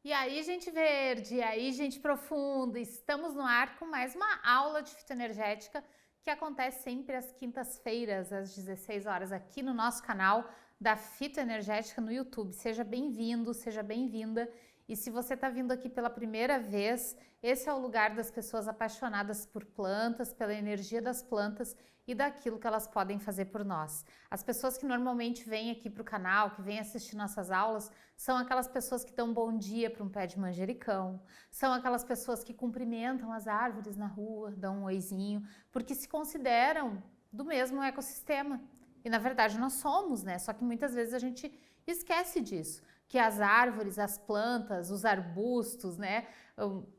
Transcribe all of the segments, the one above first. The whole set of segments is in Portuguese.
E aí, gente verde, e aí, gente profunda, estamos no ar com mais uma aula de fitoenergética que acontece sempre às quintas-feiras, às 16 horas, aqui no nosso canal da Fitoenergética no YouTube. Seja bem-vindo, seja bem-vinda. E se você está vindo aqui pela primeira vez, esse é o lugar das pessoas apaixonadas por plantas, pela energia das plantas e daquilo que elas podem fazer por nós. As pessoas que normalmente vêm aqui para o canal, que vêm assistir nossas aulas, são aquelas pessoas que dão um bom dia para um pé de manjericão, são aquelas pessoas que cumprimentam as árvores na rua, dão um oizinho, porque se consideram do mesmo ecossistema. E na verdade nós somos, né? Só que muitas vezes a gente esquece disso, que as árvores, as plantas, os arbustos, né?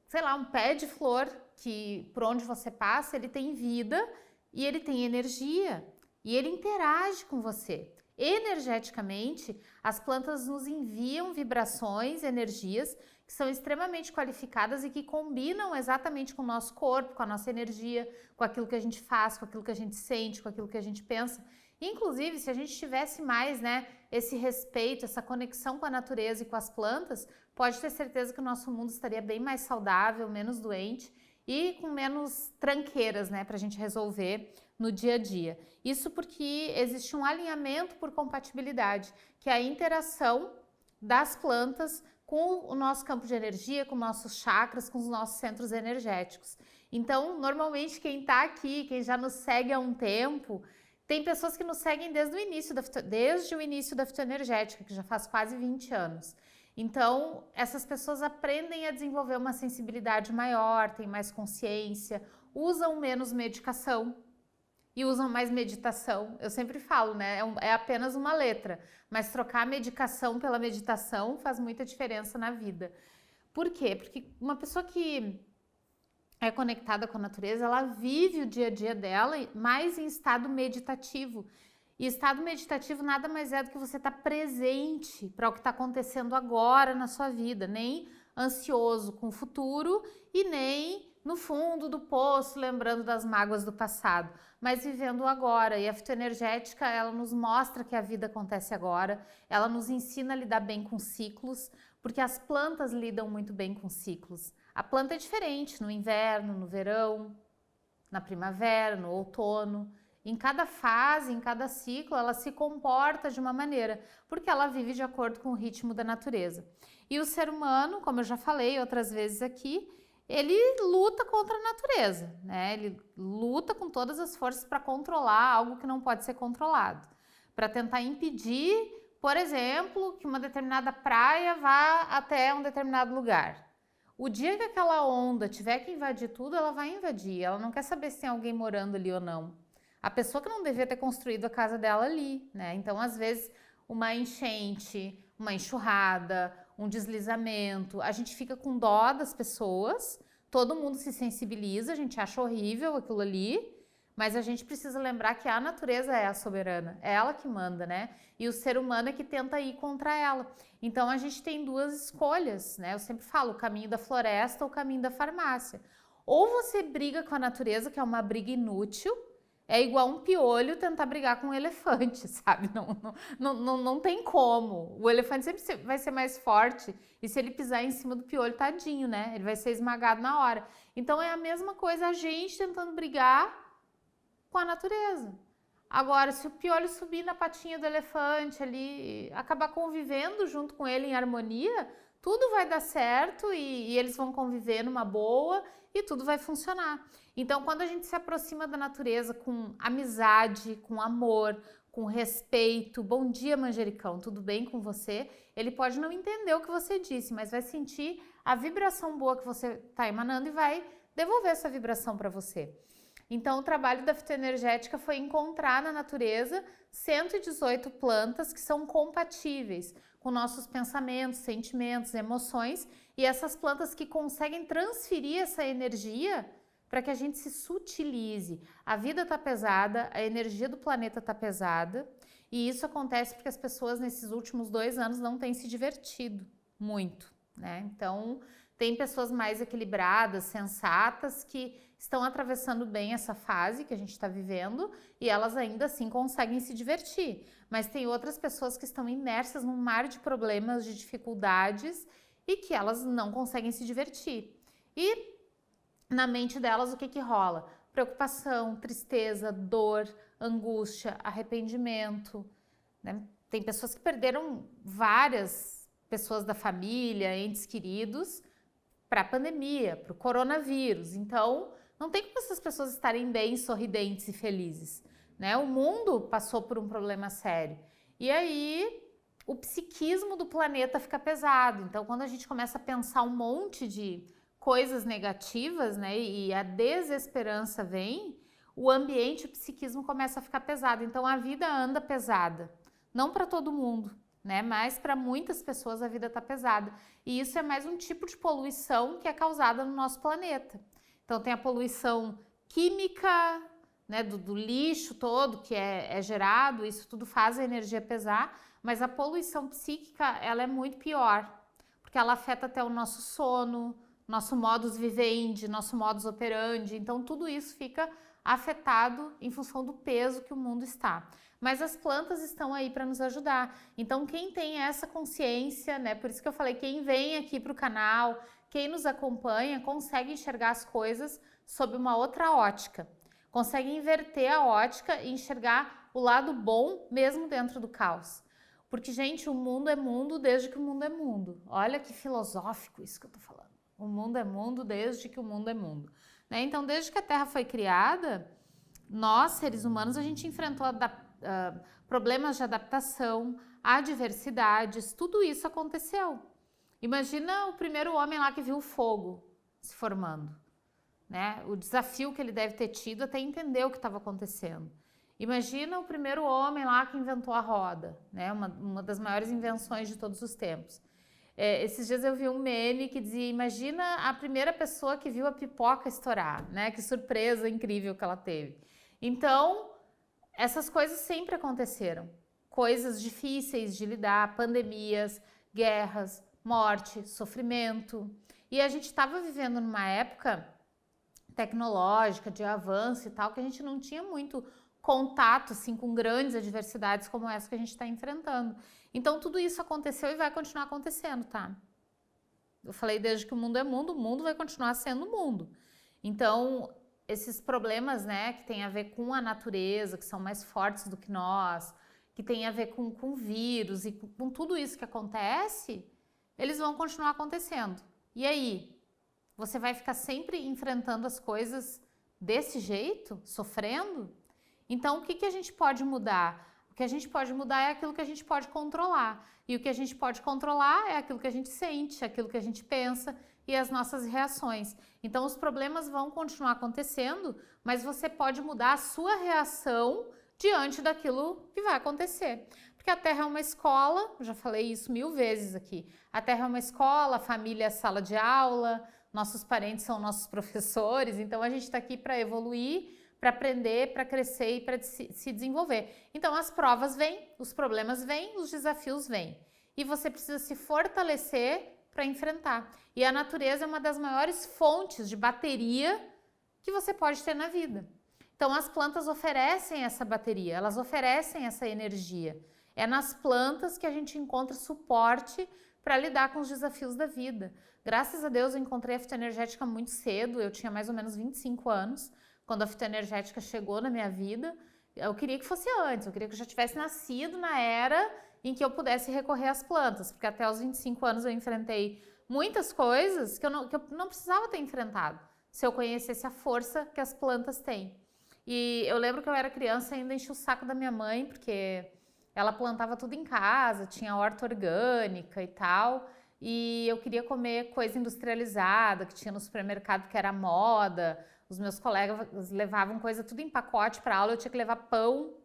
Sei lá, um pé de flor que por onde você passa, ele tem vida e ele tem energia e ele interage com você. Energeticamente, as plantas nos enviam vibrações, energias que são extremamente qualificadas e que combinam exatamente com o nosso corpo, com a nossa energia, com aquilo que a gente faz, com aquilo que a gente sente, com aquilo que a gente pensa. Inclusive, se a gente tivesse mais, né, esse respeito, essa conexão com a natureza e com as plantas, pode ter certeza que o nosso mundo estaria bem mais saudável, menos doente e com menos tranqueiras, né, para a gente resolver no dia a dia. Isso porque existe um alinhamento por compatibilidade, que é a interação das plantas com o nosso campo de energia, com nossos chakras, com os nossos centros energéticos. Então, normalmente quem está aqui, quem já nos segue há um tempo, tem pessoas que nos seguem desde o início da fitoenergética, que já faz quase 20 anos. Então, essas pessoas aprendem a desenvolver uma sensibilidade maior, têm mais consciência, usam menos medicação e usam mais meditação. Eu sempre falo, né? É apenas uma letra, mas trocar a medicação pela meditação faz muita diferença na vida. Por quê? Porque uma pessoa que é conectada com a natureza, ela vive o dia a dia dela mais em estado meditativo. E estado meditativo nada mais é do que você estar presente para o que está acontecendo agora na sua vida, nem ansioso com o futuro e nem no fundo do poço, lembrando das mágoas do passado, mas vivendo o agora. E a fitoenergética, ela nos mostra que a vida acontece agora, ela nos ensina a lidar bem com ciclos, porque as plantas lidam muito bem com ciclos. A planta é diferente no inverno, no verão, na primavera, no outono. Em cada fase, em cada ciclo, ela se comporta de uma maneira, porque ela vive de acordo com o ritmo da natureza. E o ser humano, como eu já falei outras vezes aqui, ele luta contra a natureza, né? Ele luta com todas as forças para controlar algo que não pode ser controlado, para tentar impedir, por exemplo, que uma determinada praia vá até um determinado lugar. O dia que aquela onda tiver que invadir tudo, ela vai invadir. Ela não quer saber se tem alguém morando ali ou não. A pessoa que não devia ter construído a casa dela ali, né? Então, às vezes, uma enchente, uma enxurrada, um deslizamento, a gente fica com dó das pessoas, todo mundo se sensibiliza, a gente acha horrível aquilo ali, mas a gente precisa lembrar que a natureza é a soberana, é ela que manda, né? E o ser humano é que tenta ir contra ela. Então a gente tem duas escolhas, né? Eu sempre falo, o caminho da floresta ou o caminho da farmácia. Ou você briga com a natureza, que é uma briga inútil, é igual um piolho tentar brigar com um elefante, sabe? Não tem como. O elefante sempre vai ser mais forte e se ele pisar em cima do piolho, tadinho, né? Ele vai ser esmagado na hora. Então é a mesma coisa a gente tentando brigar com a natureza. Agora, se o piolho subir na patinha do elefante ali, acabar convivendo junto com ele em harmonia, tudo vai dar certo e eles vão conviver numa boa e tudo vai funcionar. Então, quando a gente se aproxima da natureza com amizade, com amor, com respeito, bom dia manjericão, tudo bem com você? Ele pode não entender o que você disse, mas vai sentir a vibração boa que você está emanando e vai devolver essa vibração para você. Então, o trabalho da fitoenergética foi encontrar na natureza 118 plantas que são compatíveis com nossos pensamentos, sentimentos, emoções e essas plantas que conseguem transferir essa energia para que a gente se sutilize. A vida está pesada, a energia do planeta está pesada e isso acontece porque as pessoas nesses últimos 2 anos não têm se divertido muito, né? Então, tem pessoas mais equilibradas, sensatas, que estão atravessando bem essa fase que a gente está vivendo e elas ainda assim conseguem se divertir. Mas tem outras pessoas que estão imersas num mar de problemas, de dificuldades e que elas não conseguem se divertir. E na mente delas o que rola? Preocupação, tristeza, dor, angústia, arrependimento, né? Tem pessoas que perderam várias pessoas da família, entes queridos, para a pandemia, para o coronavírus. Então, não tem como essas pessoas estarem bem, sorridentes e felizes, né? O mundo passou por um problema sério. E aí, o psiquismo do planeta fica pesado. Então, quando a gente começa a pensar um monte de coisas negativas, né, e a desesperança vem, o ambiente, o psiquismo começa a ficar pesado. Então, a vida anda pesada. Não para todo mundo, né? Mas para muitas pessoas a vida está pesada. E isso é mais um tipo de poluição que é causada no nosso planeta. Então tem a poluição química, né, do lixo todo que é gerado, isso tudo faz a energia pesar, mas a poluição psíquica ela é muito pior, porque ela afeta até o nosso sono, nosso modus vivendi, nosso modus operandi, então tudo isso fica afetado em função do peso que o mundo está. Mas as plantas estão aí para nos ajudar. Então, quem tem essa consciência, né? Por isso que eu falei, quem vem aqui para o canal, quem nos acompanha, consegue enxergar as coisas sob uma outra ótica. Consegue inverter a ótica e enxergar o lado bom mesmo dentro do caos. Porque, gente, o mundo é mundo desde que o mundo é mundo. Olha que filosófico isso que eu tô falando. O mundo é mundo desde que o mundo é mundo. Né? Então, desde que a Terra foi criada, nós, seres humanos, a gente enfrentou problemas de adaptação, adversidades, tudo isso aconteceu. Imagina o primeiro homem lá que viu o fogo se formando, né? O desafio que ele deve ter tido até entender o que estava acontecendo. Imagina o primeiro homem lá que inventou a roda, né? Uma das maiores invenções de todos os tempos. Esses dias eu vi um meme que dizia, imagina a primeira pessoa que viu a pipoca estourar, né? Que surpresa incrível que ela teve. Então, essas coisas sempre aconteceram. Coisas difíceis de lidar, pandemias, guerras, morte, sofrimento. E a gente estava vivendo numa época tecnológica, de avanço e tal, que a gente não tinha muito contato assim, com grandes adversidades como essa que a gente está enfrentando. Então, tudo isso aconteceu e vai continuar acontecendo, tá? Eu falei desde que o mundo vai continuar sendo mundo. Então, esses problemas, né, que tem a ver com a natureza, que são mais fortes do que nós, que tem a ver com vírus e com tudo isso que acontece, eles vão continuar acontecendo. E aí? Você vai ficar sempre enfrentando as coisas desse jeito, sofrendo? Então, o que a gente pode mudar? O que a gente pode mudar é aquilo que a gente pode controlar. E o que a gente pode controlar é aquilo que a gente sente, aquilo que a gente pensa e as nossas reações. Então, os problemas vão continuar acontecendo, mas você pode mudar a sua reação diante daquilo que vai acontecer. Porque a Terra é uma escola, já falei isso 1000 vezes aqui. A Terra é uma escola, a família é sala de aula, nossos parentes são nossos professores, então a gente está aqui para evoluir, para aprender, para crescer e para se desenvolver. Então as provas vêm, os problemas vêm, os desafios vêm. E você precisa se fortalecer para enfrentar. E a natureza é uma das maiores fontes de bateria que você pode ter na vida. Então as plantas oferecem essa bateria, elas oferecem essa energia. É nas plantas que a gente encontra suporte para lidar com os desafios da vida. Graças a Deus eu encontrei a fitoenergética muito cedo, eu tinha mais ou menos 25 anos, quando a fitoenergética chegou na minha vida. Eu queria que fosse antes, eu queria que eu já tivesse nascido na era em que eu pudesse recorrer às plantas, porque até os 25 anos eu enfrentei muitas coisas que eu não precisava ter enfrentado, se eu conhecesse a força que as plantas têm. E eu lembro que eu era criança e ainda enchi o saco da minha mãe, porque ela plantava tudo em casa, tinha horta orgânica e tal, e eu queria comer coisa industrializada que tinha no supermercado, que era moda. Os meus colegas levavam coisa tudo em pacote para aula, eu tinha que levar pão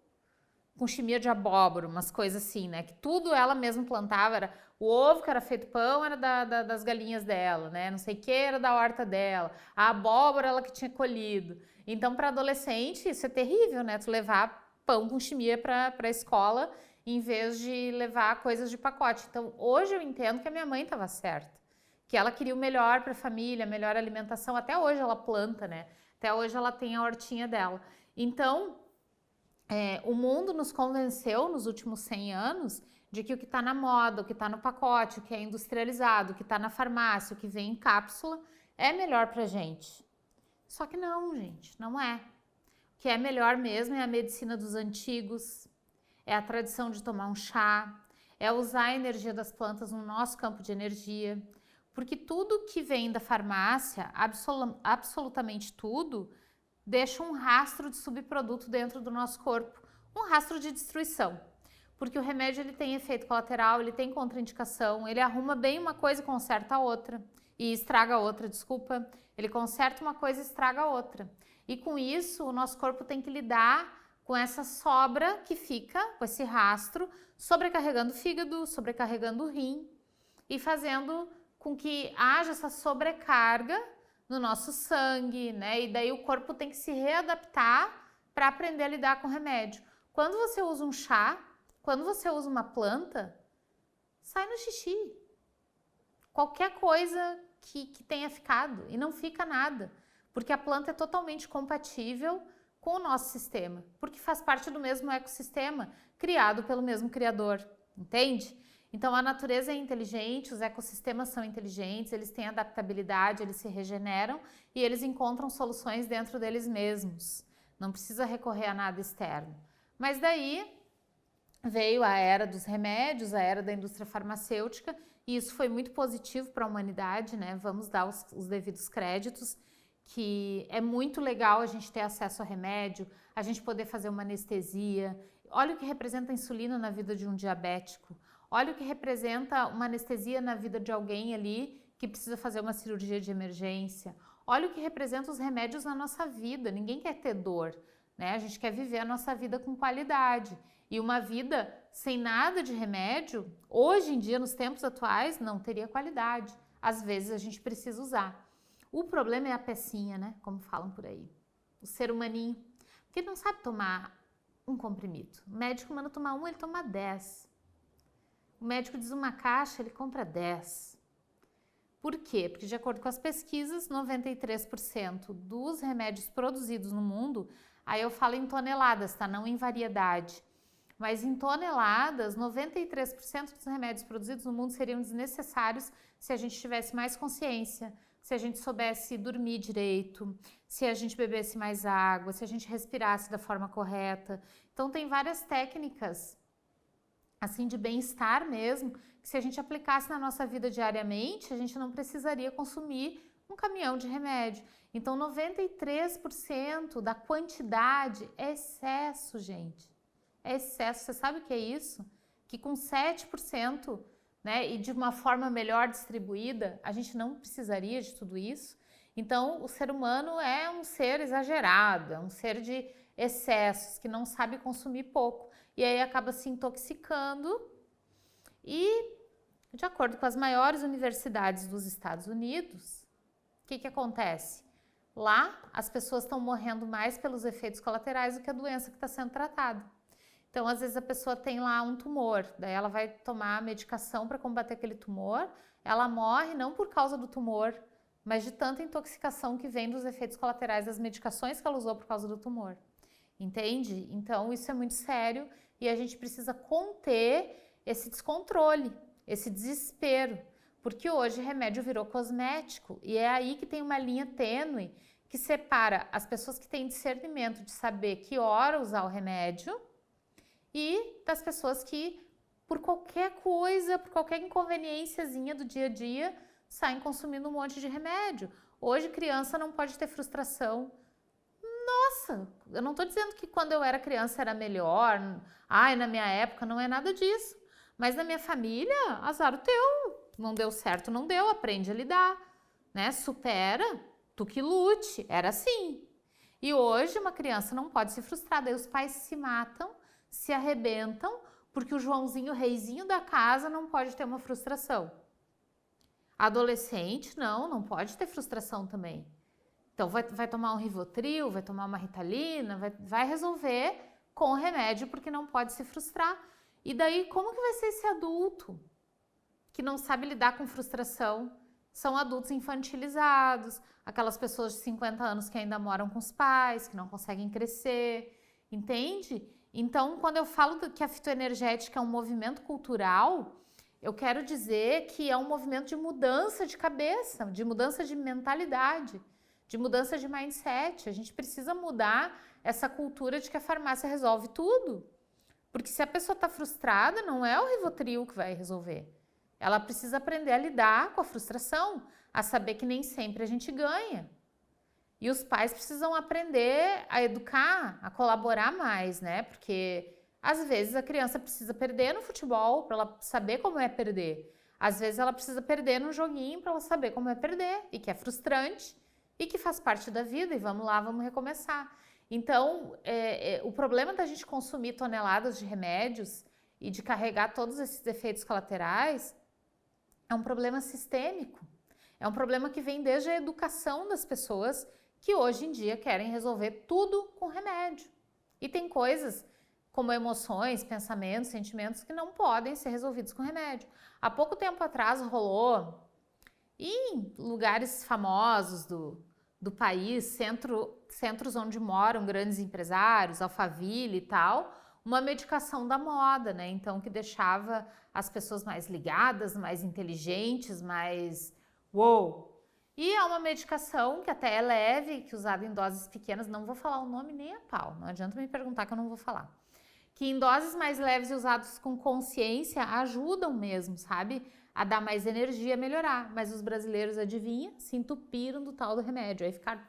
com chimia de abóbora, umas coisas assim, né? Que tudo ela mesma plantava, era o ovo que era feito pão era das galinhas dela, né? Não sei o que era da horta dela, a abóbora ela que tinha colhido. Então, para adolescente, isso é terrível, né? Tu levar pão com chimia para a escola em vez de levar coisas de pacote. Então, hoje eu entendo que a minha mãe estava certa, que ela queria o melhor para a família, a melhor alimentação. Até hoje ela planta, né? Até hoje ela tem a hortinha dela. Então, o mundo nos convenceu nos últimos 100 anos de que o que está na moda, o que está no pacote, o que é industrializado, o que está na farmácia, o que vem em cápsula, é melhor para a gente. Só que não, gente, não é. O que é melhor mesmo é a medicina dos antigos, é a tradição de tomar um chá, é usar a energia das plantas no nosso campo de energia, porque tudo que vem da farmácia, absolutamente tudo, deixa um rastro de subproduto dentro do nosso corpo, um rastro de destruição. Porque o remédio ele tem efeito colateral, ele tem contraindicação, ele arruma bem uma coisa e conserta a outra, e estraga a outra, desculpa. Ele conserta uma coisa e estraga a outra. E com isso, o nosso corpo tem que lidar com essa sobra que fica, com esse rastro, sobrecarregando o fígado, sobrecarregando o rim e fazendo com que haja essa sobrecarga no nosso sangue, né? E daí o corpo tem que se readaptar para aprender a lidar com o remédio. Quando você usa um chá, quando você usa uma planta, sai no xixi. Qualquer coisa que tenha ficado, e não fica nada, porque a planta é totalmente compatível com o nosso sistema, porque faz parte do mesmo ecossistema, criado pelo mesmo criador, entende? Então a natureza é inteligente, os ecossistemas são inteligentes, eles têm adaptabilidade, eles se regeneram e eles encontram soluções dentro deles mesmos. Não precisa recorrer a nada externo. Mas daí veio a era dos remédios, a era da indústria farmacêutica, e isso foi muito positivo para a humanidade, né? Vamos dar os devidos créditos, que é muito legal a gente ter acesso a remédio, a gente poder fazer uma anestesia. Olha o que representa a insulina na vida de um diabético. Olha o que representa uma anestesia na vida de alguém ali que precisa fazer uma cirurgia de emergência. Olha o que representa os remédios na nossa vida. Ninguém quer ter dor, né? A gente quer viver a nossa vida com qualidade. E uma vida sem nada de remédio, hoje em dia, nos tempos atuais, não teria qualidade. Às vezes a gente precisa usar. O problema é a pecinha, né? Como falam por aí. O ser humaninho. Porque ele não sabe tomar um comprimido. O médico manda tomar um, ele toma 10. O médico diz uma caixa, ele compra 10. Por quê? Porque de acordo com as pesquisas, 93% dos remédios produzidos no mundo, aí eu falo em toneladas, tá? Não em variedade. Mas em toneladas, 93% dos remédios produzidos no mundo seriam desnecessários se a gente tivesse mais consciência, se a gente soubesse dormir direito, se a gente bebesse mais água, se a gente respirasse da forma correta. Então tem várias técnicas assim de bem-estar mesmo, que se a gente aplicasse na nossa vida diariamente, a gente não precisaria consumir um caminhão de remédio. Então 93% da quantidade é excesso, gente. É excesso. Você sabe o que é isso? Que com 7%, né, e de uma forma melhor distribuída, a gente não precisaria de tudo isso. Então, o ser humano é um ser exagerado, é um ser de excessos, que não sabe consumir pouco. E aí acaba se intoxicando e, de acordo com as maiores universidades dos Estados Unidos, o que acontece? Lá, as pessoas estão morrendo mais pelos efeitos colaterais do que a doença que está sendo tratada. Então, às vezes a pessoa tem lá um tumor, daí ela vai tomar medicação para combater aquele tumor, ela morre não por causa do tumor, mas de tanta intoxicação que vem dos efeitos colaterais das medicações que ela usou por causa do tumor. Entende? Então, isso é muito sério e a gente precisa conter esse descontrole, esse desespero, porque hoje remédio virou cosmético e é aí que tem uma linha tênue que separa as pessoas que têm discernimento de saber que hora usar o remédio e das pessoas que, por qualquer coisa, por qualquer inconveniênciazinha do dia a dia, saem consumindo um monte de remédio. Hoje, criança não pode ter frustração. Nossa, eu não estou dizendo que quando eu era criança era melhor, na minha época não é nada disso. Mas na minha família, azar o teu. Não deu certo, não deu, aprende a lidar, né? Supera, tu que lute. Era assim. E hoje uma criança não pode se frustrar, daí os pais se matam, se arrebentam, porque o Joãozinho, o reizinho da casa, não pode ter uma frustração. Adolescente, não pode ter frustração também. Então vai tomar um Rivotril, vai tomar uma Ritalina, vai resolver com o remédio, porque não pode se frustrar. E daí, como que vai ser esse adulto que não sabe lidar com frustração? São adultos infantilizados, aquelas pessoas de 50 anos que ainda moram com os pais, que não conseguem crescer, entende? Então, quando eu falo que a fitoenergética é um movimento cultural, eu quero dizer que é um movimento de mudança de cabeça, de mudança de mentalidade, de mudança de mindset. A gente precisa mudar essa cultura de que a farmácia resolve tudo. Porque se a pessoa está frustrada, não é o Rivotril que vai resolver. Ela precisa aprender a lidar com a frustração, a saber que nem sempre a gente ganha. E os pais precisam aprender a educar, a colaborar mais, né? Porque às vezes a criança precisa perder no futebol para ela saber como é perder. Às vezes ela precisa perder no joguinho para ela saber como é perder e que é frustrante e que faz parte da vida e vamos lá, vamos recomeçar. Então, o problema da gente consumir toneladas de remédios e de carregar todos esses efeitos colaterais é um problema sistêmico. É um problema que vem desde a educação das pessoas que hoje em dia querem resolver tudo com remédio. E tem coisas como emoções, pensamentos, sentimentos que não podem ser resolvidos com remédio. Há pouco tempo atrás rolou em lugares famosos do país, centros onde moram grandes empresários, Alphaville e tal, uma medicação da moda, né? Então, que deixava as pessoas mais ligadas, mais inteligentes, mais uou! E é uma medicação que até é leve, que usada em doses pequenas, não vou falar o nome nem a pau, não adianta me perguntar que eu não vou falar. Que em doses mais leves e usados com consciência ajudam mesmo, sabe? A dar mais energia, a melhorar. Mas os brasileiros, adivinha, se entupiram do tal do remédio. Aí ficaram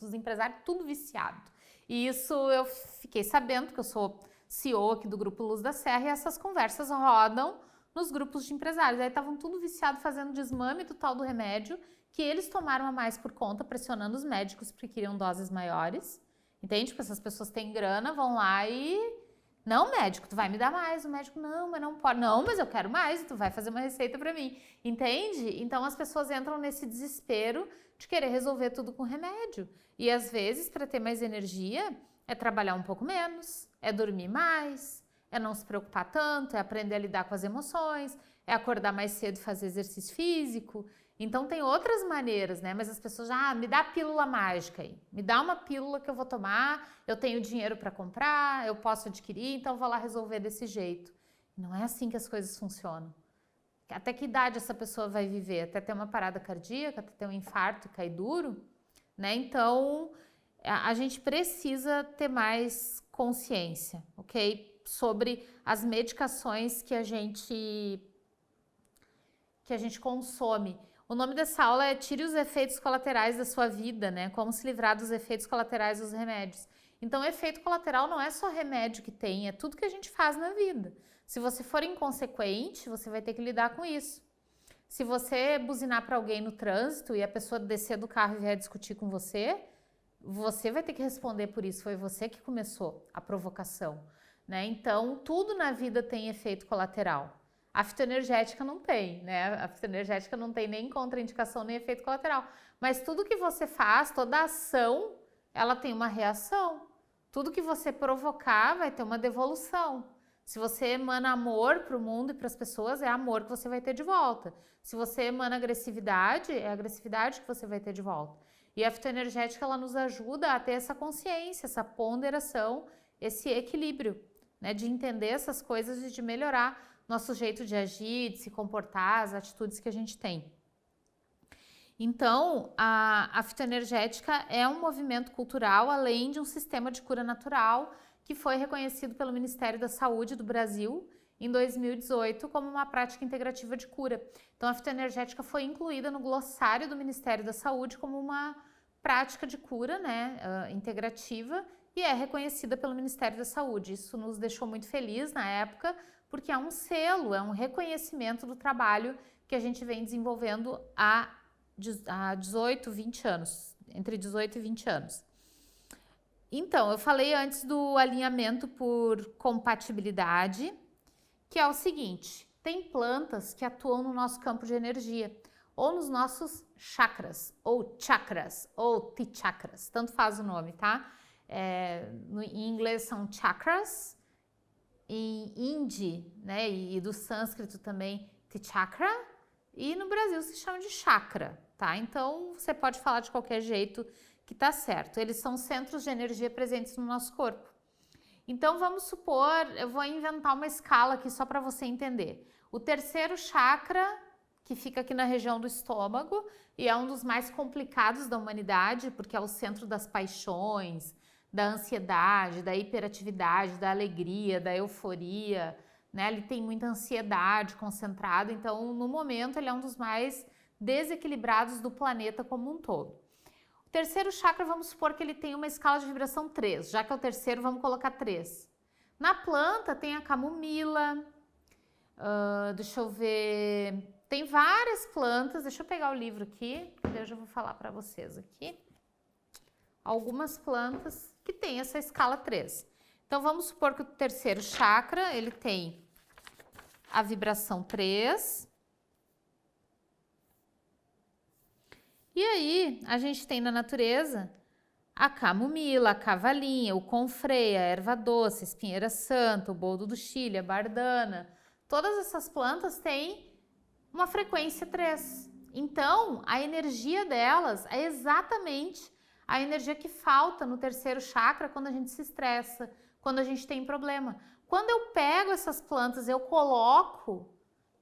os empresários tudo viciado. E isso eu fiquei sabendo, porque eu sou CEO aqui do Grupo Luz da Serra, e essas conversas rodam nos grupos de empresários. Aí estavam tudo viciado fazendo desmame do tal do remédio, que eles tomaram a mais por conta, pressionando os médicos porque queriam doses maiores. Entende? Tipo, essas pessoas têm grana, vão lá e... Não, médico, tu vai me dar mais. O médico, não, mas não pode. Não, mas eu quero mais, tu vai fazer uma receita para mim. Entende? Então, as pessoas entram nesse desespero de querer resolver tudo com remédio. E, às vezes, para ter mais energia, é trabalhar um pouco menos, é dormir mais, é não se preocupar tanto, é aprender a lidar com as emoções, é acordar mais cedo e fazer exercício físico. Então, tem outras maneiras, né? Mas as pessoas já, me dá a pílula mágica aí. Me dá uma pílula que eu vou tomar, eu tenho dinheiro para comprar, eu posso adquirir, então eu vou lá resolver desse jeito. Não é assim que as coisas funcionam. Até que idade essa pessoa vai viver? Até ter uma parada cardíaca, até ter um infarto e cair duro? Né? Então, a gente precisa ter mais consciência, ok? Sobre as medicações que a gente consome. O nome dessa aula é Tire os efeitos colaterais da sua vida, né? Como se livrar dos efeitos colaterais dos remédios. Então, efeito colateral não é só remédio que tem, é tudo que a gente faz na vida. Se você for inconsequente, você vai ter que lidar com isso. Se você buzinar para alguém no trânsito e a pessoa descer do carro e vier discutir com você, você vai ter que responder por isso. Foi você que começou a provocação, né? Então, tudo na vida tem efeito colateral. A fitoenergética não tem, né? A fitoenergética não tem nem contraindicação nem efeito colateral. Mas tudo que você faz, toda ação, ela tem uma reação. Tudo que você provocar vai ter uma devolução. Se você emana amor para o mundo e para as pessoas, é amor que você vai ter de volta. Se você emana agressividade, é agressividade que você vai ter de volta. E a fitoenergética, ela nos ajuda a ter essa consciência, essa ponderação, esse equilíbrio, né? De entender essas coisas e de melhorar nosso jeito de agir, de se comportar, as atitudes que a gente tem. Então, a fitoenergética é um movimento cultural, além de um sistema de cura natural que foi reconhecido pelo Ministério da Saúde do Brasil em 2018 como uma prática integrativa de cura. Então, a fitoenergética foi incluída no glossário do Ministério da Saúde como uma prática de cura, né, integrativa, e é reconhecida pelo Ministério da Saúde. Isso nos deixou muito felizes na época, porque é um selo, é um reconhecimento do trabalho que a gente vem desenvolvendo há 18, 20 anos, entre 18 e 20 anos. Então, eu falei antes do alinhamento por compatibilidade, que é o seguinte, tem plantas que atuam no nosso campo de energia, ou nos nossos chakras, ou tichakras, tanto faz o nome, tá? Em inglês são chakras, em hindi, né, e do sânscrito também, tichakra, e no Brasil se chama de chakra, tá? Então, você pode falar de qualquer jeito que tá certo. Eles são centros de energia presentes no nosso corpo. Então vamos supor, eu vou inventar uma escala aqui só para você entender. O terceiro chakra, que fica aqui na região do estômago, e é um dos mais complicados da humanidade, porque é o centro das paixões, da ansiedade, da hiperatividade, da alegria, da euforia, né? Ele tem muita ansiedade concentrada, então no momento ele é um dos mais desequilibrados do planeta como um todo. O terceiro chakra, vamos supor que ele tem uma escala de vibração 3, já que é o terceiro, vamos colocar 3. Na planta tem a camomila, deixa eu ver, tem várias plantas, deixa eu pegar o livro aqui, que eu já vou falar para vocês aqui. Algumas plantas que tem essa escala 3. Então vamos supor que o terceiro chakra, ele tem a vibração 3. E aí, a gente tem na natureza a camomila, a cavalinha, o confrei, a erva doce, a espinheira santa, o boldo do Chile, a bardana. Todas essas plantas têm uma frequência 3. Então, a energia delas é exatamente a energia que falta no terceiro chakra quando a gente se estressa, quando a gente tem problema. Quando eu pego essas plantas, eu coloco,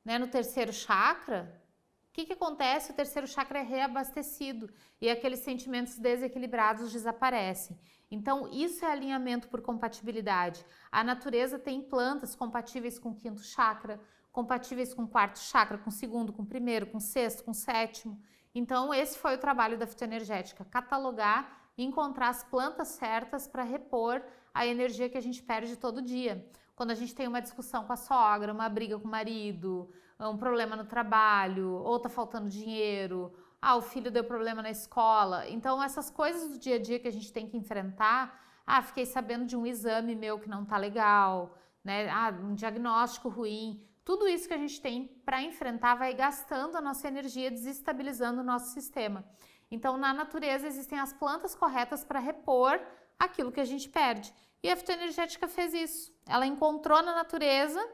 né, no terceiro chakra, o que acontece? O terceiro chakra é reabastecido e aqueles sentimentos desequilibrados desaparecem. Então, isso é alinhamento por compatibilidade. A natureza tem plantas compatíveis com o quinto chakra, compatíveis com o quarto chakra, com o segundo, com o primeiro, com o sexto, com o sétimo. Então, esse foi o trabalho da fitoenergética, catalogar e encontrar as plantas certas para repor a energia que a gente perde todo dia. Quando a gente tem uma discussão com a sogra, uma briga com o marido, um problema no trabalho, ou tá faltando dinheiro, o filho deu problema na escola. Então, essas coisas do dia a dia que a gente tem que enfrentar, fiquei sabendo de um exame meu que não tá legal, né? Um diagnóstico ruim. Tudo isso que a gente tem para enfrentar vai gastando a nossa energia, desestabilizando o nosso sistema. Então, na natureza existem as plantas corretas para repor aquilo que a gente perde. E a fitoenergética fez isso. Ela encontrou na natureza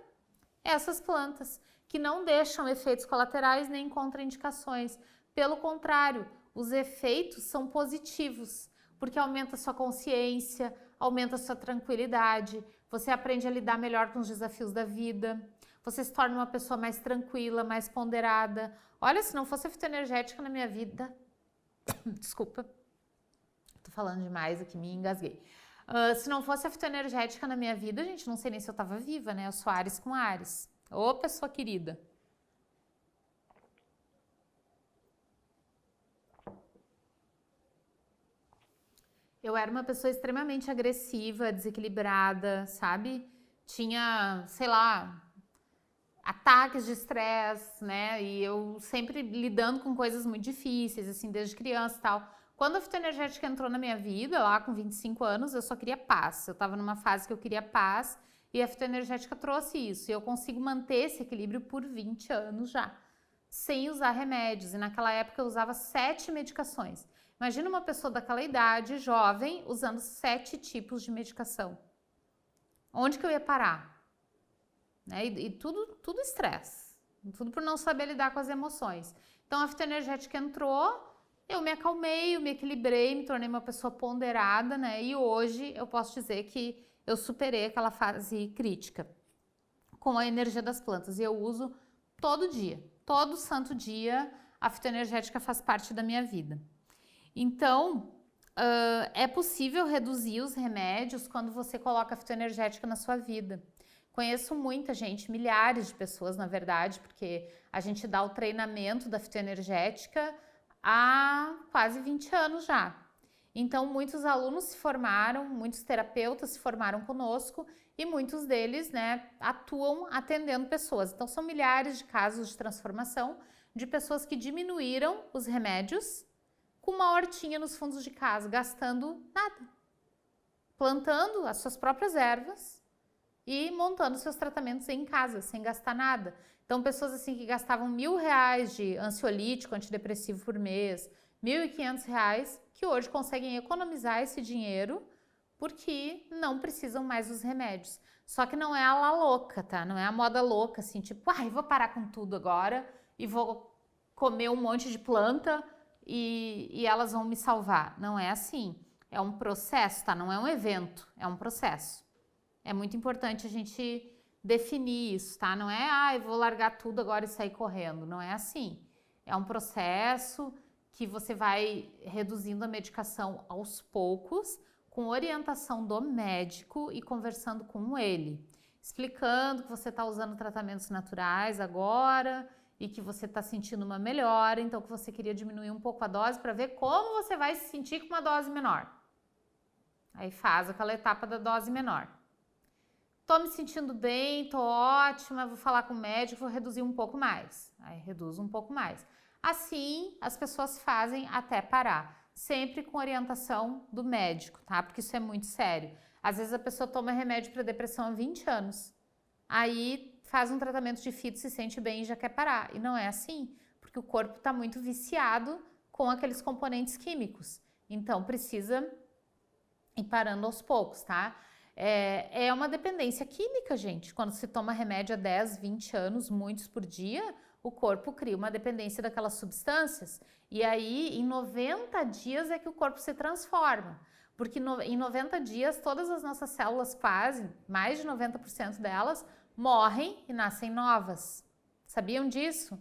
essas plantas que não deixam efeitos colaterais nem contraindicações. Pelo contrário, os efeitos são positivos, porque aumenta a sua consciência, aumenta a sua tranquilidade, você aprende a lidar melhor com os desafios da vida, você se torna uma pessoa mais tranquila, mais ponderada. Olha, se não fosse a fitoenergética na minha vida... Desculpa, tô falando demais aqui, me engasguei. Se não fosse a fitoenergética na minha vida, gente, não sei nem se eu tava viva, né? Eu sou Áries com Áries. Ô, pessoa querida. Eu era uma pessoa extremamente agressiva, desequilibrada, sabe? Tinha, sei lá, ataques de estresse, né? E eu sempre lidando com coisas muito difíceis, assim, desde criança e tal. Quando a fitoenergética entrou na minha vida, lá com 25 anos, eu só queria paz. Eu tava numa fase que eu queria paz. E a fitoenergética trouxe isso, e eu consigo manter esse equilíbrio por 20 anos já, sem usar remédios. E naquela época eu usava 7 medicações. Imagina uma pessoa daquela idade, jovem, usando 7 tipos de medicação. Onde que eu ia parar? Né? E tudo estresse, tudo por não saber lidar com as emoções. Então a fitoenergética entrou, eu me acalmei, eu me equilibrei, me tornei uma pessoa ponderada, né? E hoje eu posso dizer que eu superei aquela fase crítica com a energia das plantas e eu uso todo dia, todo santo dia, a fitoenergética faz parte da minha vida. Então, é possível reduzir os remédios quando você coloca a fitoenergética na sua vida. Conheço muita gente, milhares de pessoas, na verdade, porque a gente dá o treinamento da fitoenergética há quase 20 anos já. Então, muitos alunos se formaram, muitos terapeutas se formaram conosco e muitos deles, né, atuam atendendo pessoas. Então, são milhares de casos de transformação de pessoas que diminuíram os remédios com uma hortinha nos fundos de casa, gastando nada, plantando as suas próprias ervas e montando seus tratamentos em casa, sem gastar nada. Então, pessoas assim que gastavam R$1.000 de ansiolítico, antidepressivo por mês, R$1.500, que hoje conseguem economizar esse dinheiro porque não precisam mais dos remédios. Só que não é a la louca, tá? Não é a moda louca, assim, tipo, vou parar com tudo agora e vou comer um monte de planta e elas vão me salvar. Não é assim. É um processo, tá? Não é um evento, é um processo. É muito importante a gente definir isso, tá? Não é, eu vou largar tudo agora e sair correndo. Não é assim. É um processo que você vai reduzindo a medicação aos poucos, com orientação do médico e conversando com ele, explicando que você está usando tratamentos naturais agora e que você está sentindo uma melhora, então que você queria diminuir um pouco a dose para ver como você vai se sentir com uma dose menor. Aí faz aquela etapa da dose menor. Tô me sentindo bem, tô ótima, vou falar com o médico, vou reduzir um pouco mais. Aí reduz um pouco mais. Assim, as pessoas fazem até parar, sempre com orientação do médico, tá? Porque isso é muito sério. Às vezes a pessoa toma remédio para depressão há 20 anos, aí faz um tratamento de fito, se sente bem e já quer parar. E não é assim, porque o corpo está muito viciado com aqueles componentes químicos. Então precisa ir parando aos poucos, tá? É uma dependência química, gente. Quando se toma remédio há 10, 20 anos, muitos por dia, o corpo cria uma dependência daquelas substâncias. E aí, em 90 dias é que o corpo se transforma. Porque em 90 dias, todas as nossas células, quase, mais de 90% delas, morrem e nascem novas. Sabiam disso?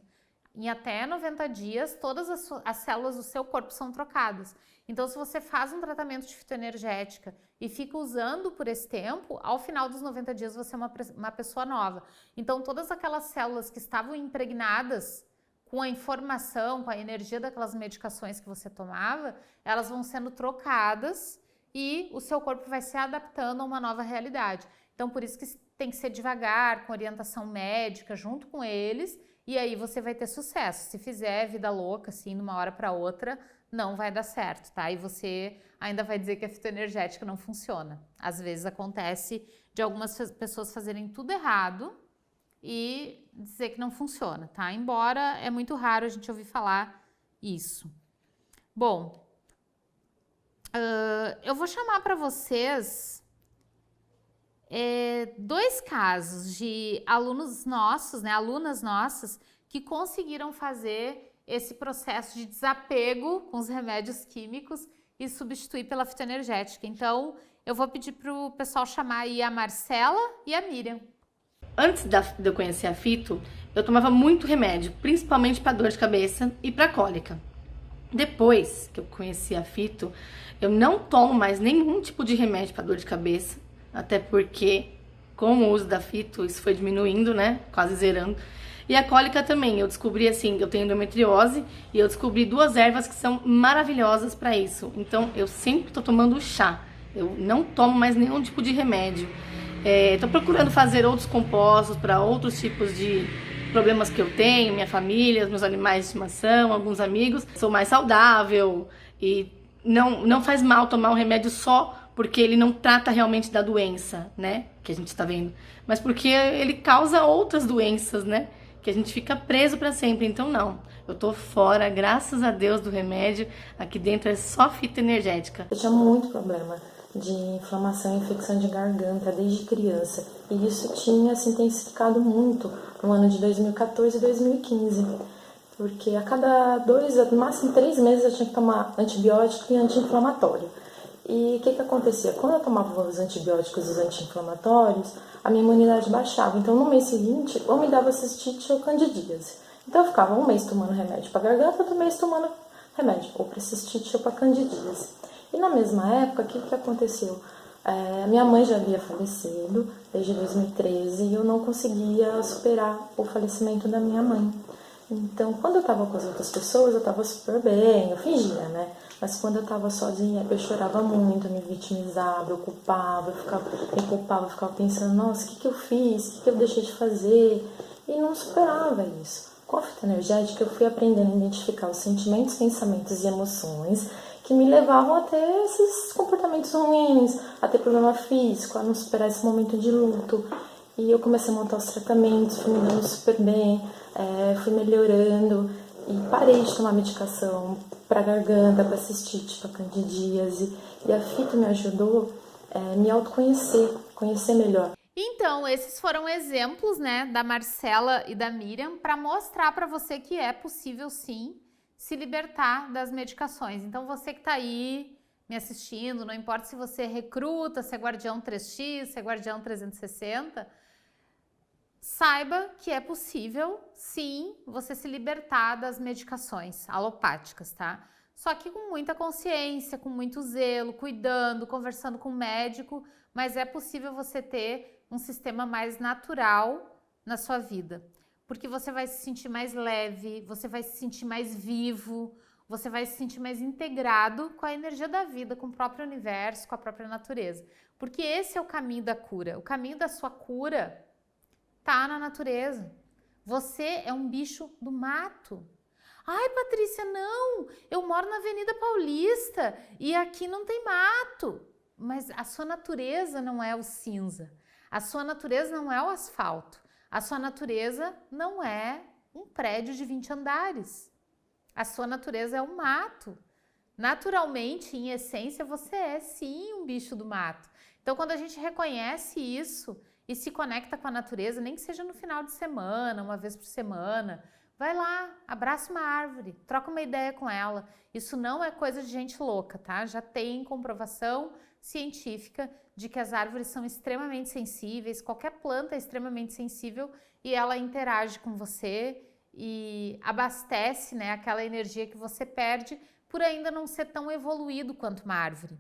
Em até 90 dias, todas as células do seu corpo são trocadas. Então, se você faz um tratamento de fitoenergética e fica usando por esse tempo, ao final dos 90 dias você é uma pessoa nova. Então, todas aquelas células que estavam impregnadas com a informação, com a energia daquelas medicações que você tomava, elas vão sendo trocadas e o seu corpo vai se adaptando a uma nova realidade. Então, por isso que tem que ser devagar, com orientação médica, junto com eles, e aí você vai ter sucesso. Se fizer vida louca, assim, de uma hora para outra, não vai dar certo, tá? E você ainda vai dizer que a fitoenergética não funciona. Às vezes acontece de algumas pessoas fazerem tudo errado e dizer que não funciona, tá? Embora é muito raro a gente ouvir falar isso. Bom, eu vou chamar para vocês dois casos de alunos nossos, né, alunas nossas, que conseguiram fazer esse processo de desapego com os remédios químicos e substituir pela fitoenergética. Então, eu vou pedir para o pessoal chamar aí a Marcela e a Miriam. Antes de eu conhecer a fito, eu tomava muito remédio, principalmente para dor de cabeça e para cólica. Depois que eu conheci a fito, eu não tomo mais nenhum tipo de remédio para dor de cabeça, até porque com o uso da fito isso foi diminuindo, né, quase zerando. E a cólica também, eu descobri assim, eu tenho endometriose e eu descobri 2 ervas que são maravilhosas para isso. Então eu sempre tô tomando chá, eu não tomo mais nenhum tipo de remédio. Tô procurando fazer outros compostos para outros tipos de problemas que eu tenho, minha família, meus animais de estimação, alguns amigos. Sou mais saudável e não faz mal tomar um remédio só porque ele não trata realmente da doença, né, que a gente tá vendo, mas porque ele causa outras doenças, né, que a gente fica preso para sempre. Então não, eu tô fora, graças a Deus, do remédio. Aqui dentro é só fitoenergética. Eu tinha muito problema de inflamação e infecção de garganta desde criança, e isso tinha se intensificado muito no ano de 2014 e 2015, porque a cada 2, no máximo 3 meses eu tinha que tomar antibiótico e anti-inflamatório. E o que acontecia? Quando eu tomava os antibióticos e os anti-inflamatórios, a minha imunidade baixava. Então, no mês seguinte, ou me dava cistite ou candidíase. Então, eu ficava um mês tomando remédio para garganta, outro mês tomando remédio ou para cistite ou para candidíase. E na mesma época, o que aconteceu? Minha mãe já havia falecido desde 2013 e eu não conseguia superar o falecimento da minha mãe. Então, quando eu estava com as outras pessoas, eu estava super bem, eu fingia, né? Mas quando eu estava sozinha, eu chorava muito, me vitimizava, eu culpava, eu ficava pensando, nossa, o que eu fiz? O que eu deixei de fazer? E não superava isso. Com a fitoenergética, eu fui aprendendo a identificar os sentimentos, pensamentos e emoções que me levavam a ter esses comportamentos ruins, a ter problema físico, a não superar esse momento de luto. E eu comecei a montar os tratamentos, fui me dando super bem, fui melhorando e parei de tomar medicação para garganta, para cistite, para candidíase. E a fito me ajudou a me autoconhecer, conhecer melhor. Então, esses foram exemplos, né, da Marcela e da Miriam para mostrar para você que é possível sim se libertar das medicações. Então, você que está aí me assistindo, não importa se você recruta, se é guardião 3X, se é guardião 360, saiba que é possível, sim, você se libertar das medicações alopáticas, tá? Só que com muita consciência, com muito zelo, cuidando, conversando com o médico, mas é possível você ter um sistema mais natural na sua vida. Porque você vai se sentir mais leve, você vai se sentir mais vivo, você vai se sentir mais integrado com a energia da vida, com o próprio universo, com a própria natureza. Porque esse é o caminho da cura. O caminho da sua cura tá na natureza. Você é um bicho do mato. Ai, Patrícia, não! Eu moro na Avenida Paulista e aqui não tem mato. Mas a sua natureza não é o cinza. A sua natureza não é o asfalto. A sua natureza não é um prédio de 20 andares. A sua natureza é o mato. Naturalmente, em essência, você é sim um bicho do mato. Então, quando a gente reconhece isso e se conecta com a natureza, nem que seja no final de semana, uma vez por semana, vai lá, abraça uma árvore, troca uma ideia com ela. Isso não é coisa de gente louca, tá? Já tem comprovação científica de que as árvores são extremamente sensíveis, qualquer planta é extremamente sensível e ela interage com você e abastece, né, aquela energia que você perde por ainda não ser tão evoluído quanto uma árvore.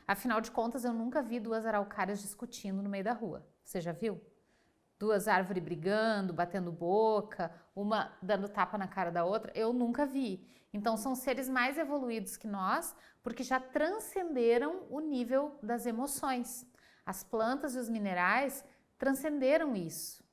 Afinal de contas, eu nunca vi duas araucárias discutindo no meio da rua. Você já viu? Duas árvores brigando, batendo boca, uma dando tapa na cara da outra. Eu nunca vi. Então, são seres mais evoluídos que nós, porque já transcenderam o nível das emoções. As plantas e os minerais transcenderam isso.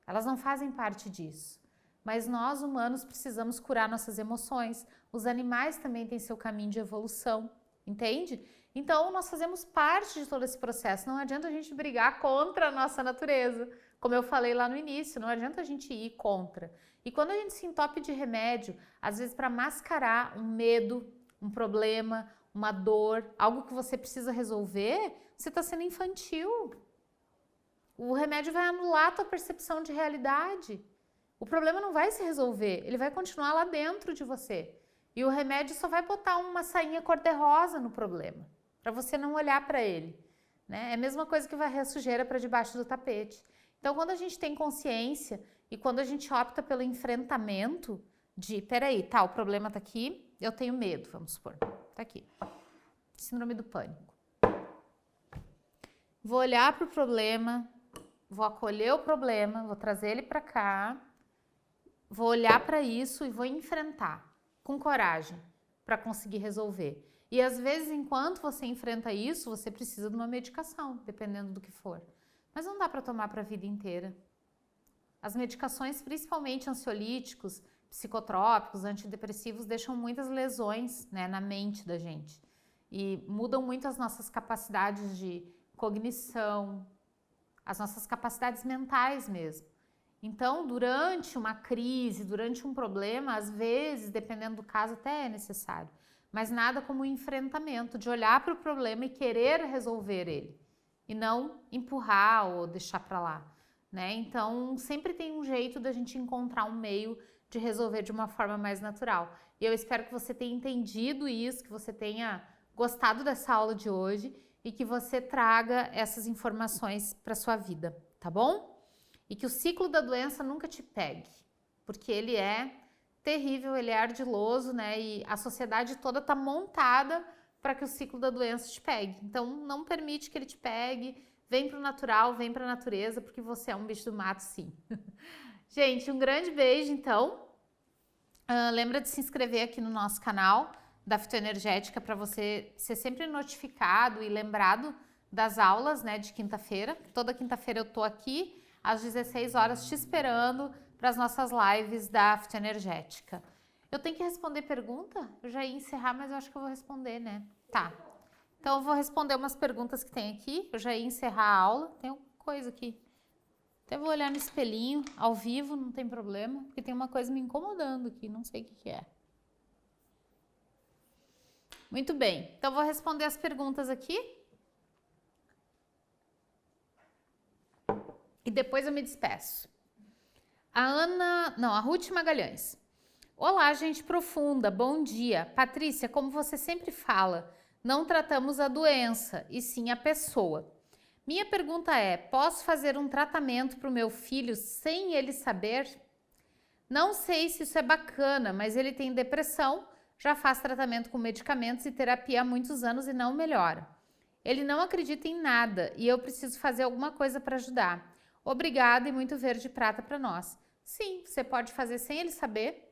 Elas não fazem parte disso. Mas nós, humanos, precisamos curar nossas emoções. Os animais também têm seu caminho de evolução, entende? Então, nós fazemos parte de todo esse processo. Não adianta a gente brigar contra a nossa natureza. Como eu falei lá no início, não adianta a gente ir contra. E quando a gente se entope de remédio, às vezes para mascarar um medo, um problema, uma dor, algo que você precisa resolver, você está sendo infantil. O remédio vai anular a tua percepção de realidade. O problema não vai se resolver, ele vai continuar lá dentro de você. E o remédio só vai botar uma sainha cor-de-rosa no problema, para você não olhar para ele, né? É a mesma coisa que varrer a sujeira para debaixo do tapete. Então, quando a gente tem consciência e quando a gente opta pelo enfrentamento de, peraí, tá, o problema tá aqui, eu tenho medo, vamos supor, tá aqui, síndrome do pânico. Vou olhar para o problema, vou acolher o problema, vou trazer ele para cá, vou olhar para isso e vou enfrentar com coragem para conseguir resolver. E às vezes, enquanto você enfrenta isso, você precisa de uma medicação, dependendo do que for. Mas não dá para tomar para a vida inteira. As medicações, principalmente ansiolíticos, psicotrópicos, antidepressivos, deixam muitas lesões, né, na mente da gente. E mudam muito as nossas capacidades de cognição, as nossas capacidades mentais mesmo. Então, durante uma crise, durante um problema, às vezes, dependendo do caso, até é necessário. Mas nada como o enfrentamento, de olhar para o problema e querer resolver ele. E não empurrar ou deixar para lá, né? Então, sempre tem um jeito da gente encontrar um meio de resolver de uma forma mais natural. E eu espero que você tenha entendido isso, que você tenha gostado dessa aula de hoje e que você traga essas informações para sua vida, tá bom? E que o ciclo da doença nunca te pegue, porque ele é terrível, ele é ardiloso, né? E a sociedade toda está montada para que o ciclo da doença te pegue. Então, não permite que ele te pegue, vem para o natural, vem para a natureza, porque você é um bicho do mato, sim. Gente, um grande beijo, então. Lembra de se inscrever aqui no nosso canal da Fitoenergética para você ser sempre notificado e lembrado das aulas, né, de quinta-feira. Toda quinta-feira eu tô aqui às 16 horas te esperando para as nossas lives da Fitoenergética. Eu tenho que responder pergunta? Eu já ia encerrar, mas eu acho que eu vou responder, né? Tá. Então eu vou responder umas perguntas que tem aqui. Eu já ia encerrar a aula. Tem uma coisa aqui. Até vou olhar no espelhinho, ao vivo, não tem problema, porque tem uma coisa me incomodando aqui, não sei o que é. Muito bem, então vou responder as perguntas aqui. E depois eu me despeço. A Ruth Magalhães. Olá, gente profunda, bom dia. Patrícia, como você sempre fala, não tratamos a doença, e sim a pessoa. Minha pergunta é, posso fazer um tratamento para o meu filho sem ele saber? Não sei se isso é bacana, mas ele tem depressão, já faz tratamento com medicamentos e terapia há muitos anos e não melhora. Ele não acredita em nada e eu preciso fazer alguma coisa para ajudar. Obrigada e muito verde e prata para nós. Sim, você pode fazer sem ele saber,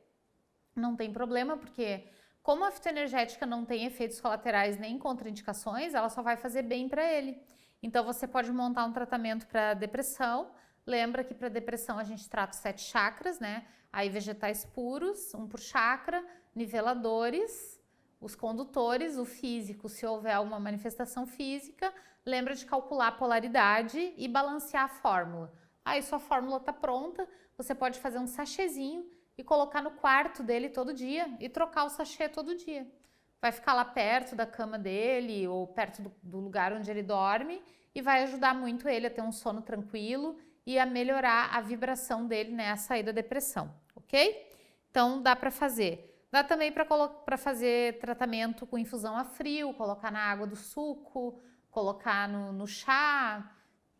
não tem problema, porque como a fitoenergética não tem efeitos colaterais nem contraindicações, ela só vai fazer bem para ele. Então você pode montar um tratamento para depressão. Lembra que para depressão a gente trata os 7 chakras, né? Aí vegetais puros, um por chakra, niveladores, os condutores, o físico, se houver alguma manifestação física, lembra de calcular a polaridade e balancear a fórmula. Aí sua fórmula está pronta, você pode fazer um sachêzinho e colocar no quarto dele todo dia e trocar o sachê todo dia. Vai ficar lá perto da cama dele ou perto do lugar onde ele dorme e vai ajudar muito ele a ter um sono tranquilo e a melhorar a vibração dele, né, a sair da depressão, ok? Então dá para fazer. Dá também para fazer tratamento com infusão a frio, colocar na água do suco, colocar no chá.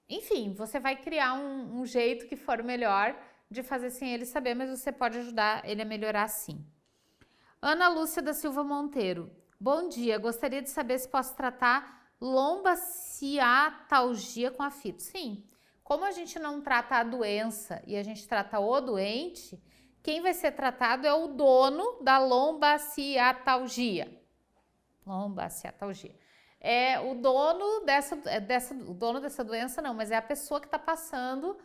Enfim, você vai criar um jeito que for melhor de fazer sem ele saber, mas você pode ajudar ele a melhorar sim. Ana Lúcia da Silva Monteiro. Bom dia, gostaria de saber se posso tratar lombaciatalgia com a fito. Sim, como a gente não trata a doença e a gente trata o doente, quem vai ser tratado é o dono da lombaciatalgia. Lombaciatalgia. É o dono o dono dessa doença não, mas é a pessoa que está passando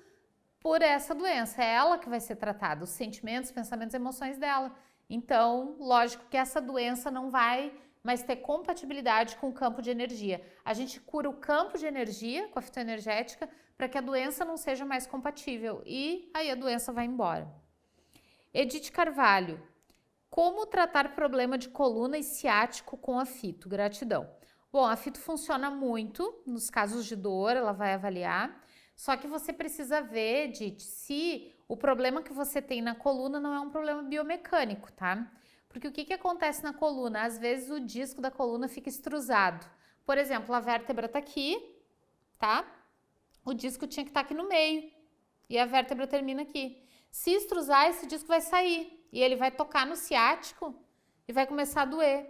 por essa doença. É ela que vai ser tratada, os sentimentos, pensamentos, emoções dela. Então, lógico que essa doença não vai mais ter compatibilidade com o campo de energia. A gente cura o campo de energia com a fitoenergética para que a doença não seja mais compatível e aí a doença vai embora. Edith Carvalho. Como tratar problema de coluna e ciático com a fito? Gratidão. Bom, a fito funciona muito nos casos de dor, ela vai avaliar. Só que você precisa ver, Edith, se o problema que você tem na coluna não é um problema biomecânico, tá? Porque o que acontece na coluna? Às vezes o disco da coluna fica extrusado. Por exemplo, a vértebra tá aqui, tá? O disco tinha que estar aqui no meio e a vértebra termina aqui. Se extrusar, esse disco vai sair e ele vai tocar no ciático e vai começar a doer.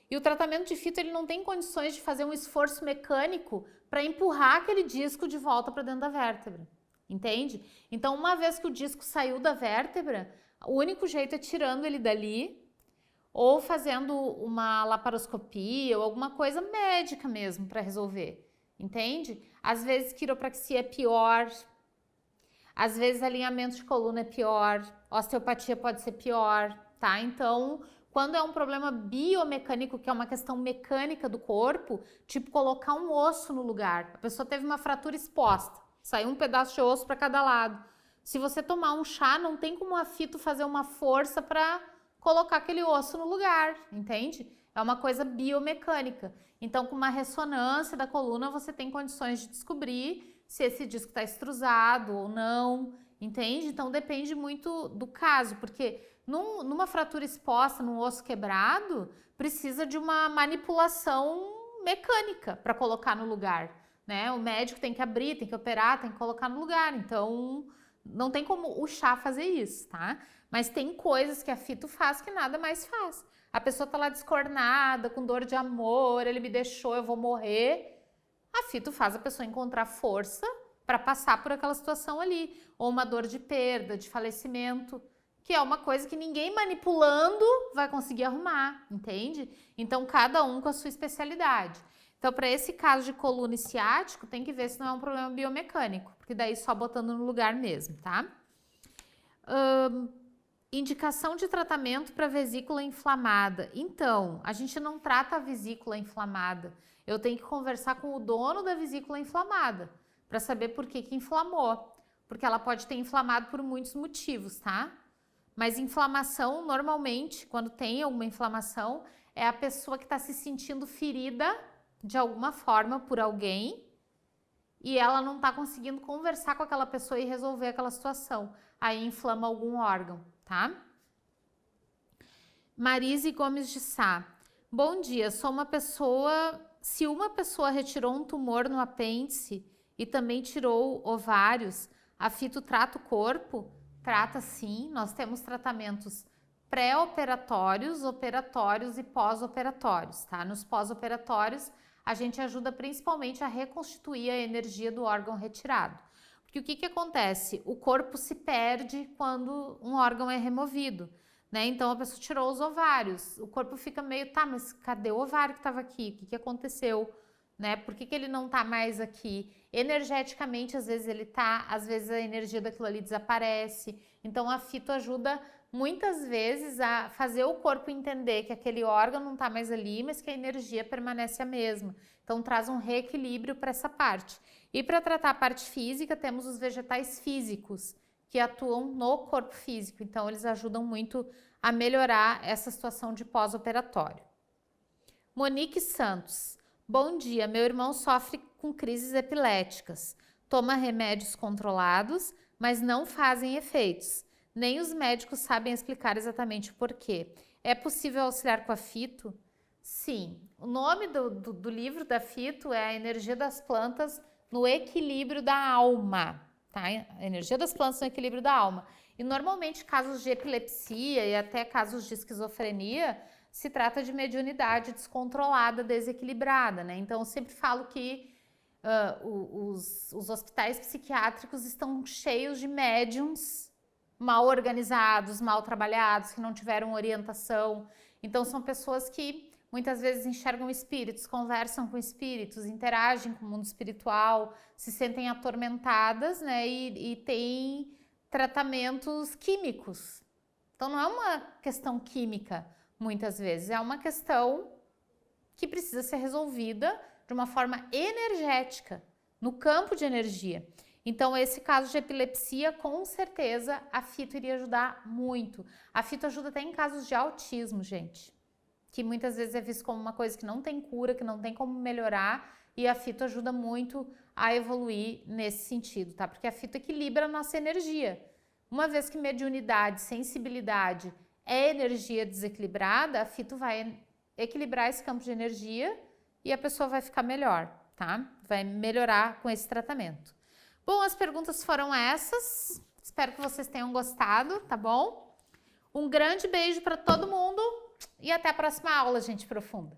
E o tratamento de fito, ele não tem condições de fazer um esforço mecânico para empurrar aquele disco de volta para dentro da vértebra, entende? Então, uma vez que o disco saiu da vértebra, o único jeito é tirando ele dali ou fazendo uma laparoscopia ou alguma coisa médica mesmo para resolver, entende? Às vezes quiropraxia é pior, às vezes alinhamento de coluna é pior, osteopatia pode ser pior, tá? Então, quando é um problema biomecânico, que é uma questão mecânica do corpo, tipo colocar um osso no lugar. A pessoa teve uma fratura exposta, saiu um pedaço de osso para cada lado. Se você tomar um chá, não tem como a fito fazer uma força para colocar aquele osso no lugar, entende? É uma coisa biomecânica. Então, com uma ressonância da coluna, você tem condições de descobrir se esse disco está extrusado ou não, entende? Então, depende muito do caso, porque numa fratura exposta, num osso quebrado, precisa de uma manipulação mecânica para colocar no lugar, né? O médico tem que abrir, tem que operar, tem que colocar no lugar. Então, não tem como o chá fazer isso, tá? Mas tem coisas que a fito faz que nada mais faz. A pessoa tá lá descornada, com dor de amor, ele me deixou, eu vou morrer. A fito faz a pessoa encontrar força para passar por aquela situação ali. Ou uma dor de perda, de falecimento, que é uma coisa que ninguém manipulando vai conseguir arrumar, entende? Então, cada um com a sua especialidade. Então, para esse caso de coluna e ciático, tem que ver se não é um problema biomecânico, porque daí só botando no lugar mesmo, tá? Indicação de tratamento para vesícula inflamada. Então, a gente não trata a vesícula inflamada. Eu tenho que conversar com o dono da vesícula inflamada para saber por que inflamou. Porque ela pode ter inflamado por muitos motivos, tá? Mas inflamação, normalmente, quando tem alguma inflamação, é a pessoa que está se sentindo ferida de alguma forma por alguém e ela não está conseguindo conversar com aquela pessoa e resolver aquela situação. Aí inflama algum órgão, tá? Marise Gomes de Sá. Bom dia, sou uma pessoa. Se uma pessoa retirou um tumor no apêndice e também tirou ovários, a fito trata o corpo? Trata sim, nós temos tratamentos pré-operatórios, operatórios e pós-operatórios, tá? Nos pós-operatórios, a gente ajuda principalmente a reconstituir a energia do órgão retirado. Porque o que acontece? O corpo se perde quando um órgão é removido, né? Então a pessoa tirou os ovários, o corpo fica meio, tá, mas cadê o ovário que estava aqui? O que aconteceu? Né? Por que ele não tá mais aqui? Energeticamente, às vezes ele tá, às vezes a energia daquilo ali desaparece. Então a fito ajuda muitas vezes a fazer o corpo entender que aquele órgão não tá mais ali, mas que a energia permanece a mesma. Então traz um reequilíbrio para essa parte. E para tratar a parte física, temos os vegetais físicos, que atuam no corpo físico. Então eles ajudam muito a melhorar essa situação de pós-operatório. Monique Santos. Bom dia, meu irmão sofre com crises epiléticas. Toma remédios controlados, mas não fazem efeitos. Nem os médicos sabem explicar exatamente o porquê. É possível auxiliar com a fito? Sim. O nome do livro da fito é A Energia das Plantas no Equilíbrio da Alma. Tá? A energia das plantas no equilíbrio da alma. E normalmente casos de epilepsia e até casos de esquizofrenia se trata de mediunidade descontrolada, desequilibrada, né? Então eu sempre falo que os hospitais psiquiátricos estão cheios de médiums mal organizados, mal trabalhados, que não tiveram orientação. Então são pessoas que muitas vezes enxergam espíritos, conversam com espíritos, interagem com o mundo espiritual, se sentem atormentadas, né? E têm tratamentos químicos. Então não é uma questão química, muitas vezes, é uma questão que precisa ser resolvida de uma forma energética, no campo de energia. Então, esse caso de epilepsia, com certeza, a fito iria ajudar muito. A fito ajuda até em casos de autismo, gente, que muitas vezes é visto como uma coisa que não tem cura, que não tem como melhorar, e a fito ajuda muito a evoluir nesse sentido, tá? Porque a fito equilibra a nossa energia. Uma vez que mediunidade, sensibilidade é energia desequilibrada, a fito vai equilibrar esse campo de energia e a pessoa vai ficar melhor, tá? Vai melhorar com esse tratamento. Bom, as perguntas foram essas. Espero que vocês tenham gostado, tá bom? Um grande beijo para todo mundo e até a próxima aula, gente profunda.